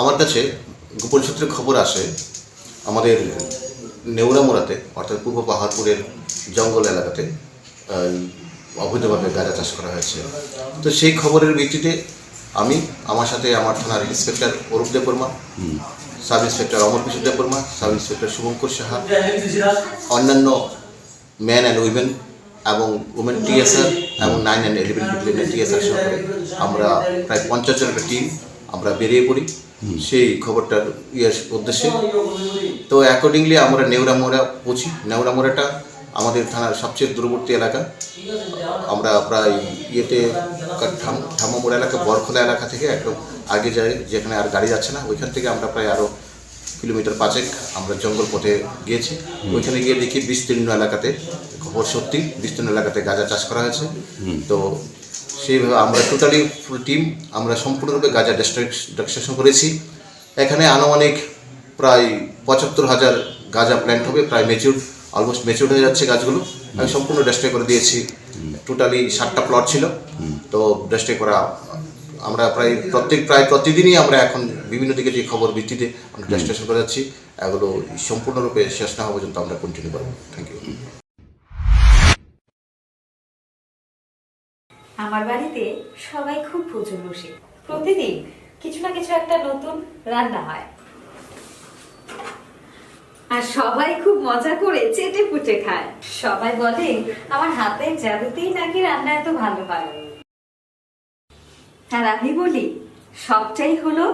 আমার কাছে গোপন সূত্রে খবর আসে আমাদের নেউরামোড়াতে অর্থাৎ পূর্ব পাহাড়পুরের জঙ্গল এলাকাতে অবৈধভাবে গাঁজা চাষ করা হয়েছে। তো সেই খবরের ভিত্তিতে আমি আমার সাথে আমার থানার inspector Arup Debbarma, sub inspector Amar Kishore Debbarma, sub inspector Subhankar Saha, অন্যান্য ম্যান অ্যান্ড উইমেন এবং উমেন টিএসআর এবং 9 and 11 ব্যাটালিয়নের টিএসআর সহকারে আমরা প্রায় 50 জনের একটা টিম আমরা বেরিয়ে পড়ি সেই খবরটার উদ্দেশ্যে। তো অ্যাকর্ডিংলি আমরা নেউরামোড়া পৌঁছি। নেউরামোড়াটা আমাদের থানার সবচেয়ে দূরবর্তী এলাকা। আমরা প্রায় ঠামামোড়া এলাকা, বরখোলা এলাকা থেকে একদম আগে যাই, যেখানে আর গাড়ি যাচ্ছে না। ওইখান থেকে আমরা প্রায় আরও কিলোমিটার 5 আমরা জঙ্গল পথে গিয়েছি। ওইখানে গিয়ে দেখি বিস্তীর্ণ এলাকাতে, খবর সত্যি বিস্তীর্ণ এলাকাতে গাঁজা চাষ করা হয়েছে। তো সেইভাবে আমরা টোটালি ফুল টিম আমরা সম্পূর্ণরূপে গাঁজা ডিস্ট্রাকশন করেছি। এখানে আনুমানিক প্রায় 75,000 গাঁজা প্ল্যান্ট হবে, প্রায় অলমোস্ট ম্যাচিউর হয়ে যাচ্ছে গাছগুলো। আমি সম্পূর্ণ ডিস্ট্রয় করে দিয়েছি। টোটালি 7টা প্লট ছিল, তো ডিস্ট্রয় করা আমরা প্রায় প্রতিদিনই আমরা এখন বিভিন্ন দিকে যে খবর ভিত্তিতে আমরা ডিস্ট্রাকশন করে যাচ্ছি। এগুলো সম্পূর্ণরূপে শেষ না হওয়া পর্যন্ত আমরা কন্টিনিউ করবো। Thank you. আমার বাড়িতে সবাই খুব প্রচুর বসে, প্রতিদিন কিছু না কিছু একটা নতুন রান্না হয়, আর সবাই খুব মজা করে চেটে পুটে খায়। সবাই বলে আমার হাতের জাদুতেই নাকি রান্না এত ভালো হয়। আর আমি বলি সবটাই হলো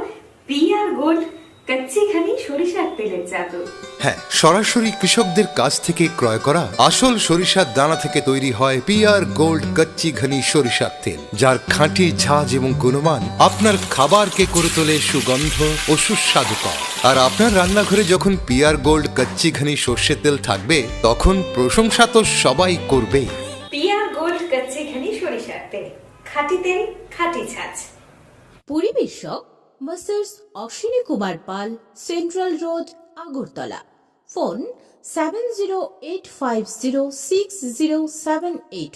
পিআর গোল্ড কচ্চিঘানি সরিষার তেলের জাদু। হ্যাঁ, সরাসরি কৃষকদের কাছ থেকে ক্রয় করা আসল সরিষার দানা থেকে তৈরি হয় পিআর গোল্ড কচ্চি ঘনি সরিষার তেল, যার খাঁটি ঝাঁজ এবং গুণমান আপনার খাবারকে করে তোলে সুগন্ধ ও সুস্বাদুকর। আর আপনার রান্নাঘরে যখন পিআর গোল্ড কচ্চি ঘনি সর্ষের তেল থাকবে, তখন প্রশংসা তো সবাই করবে। পিআর গোল্ড কচ্চিঘানি সরিষার তেল, খাঁটি তেল, খাঁটি ছাঁচ। পরিবেশক masters Ashwini Kumar Pal, central road, Agartala. Phone 7085060785।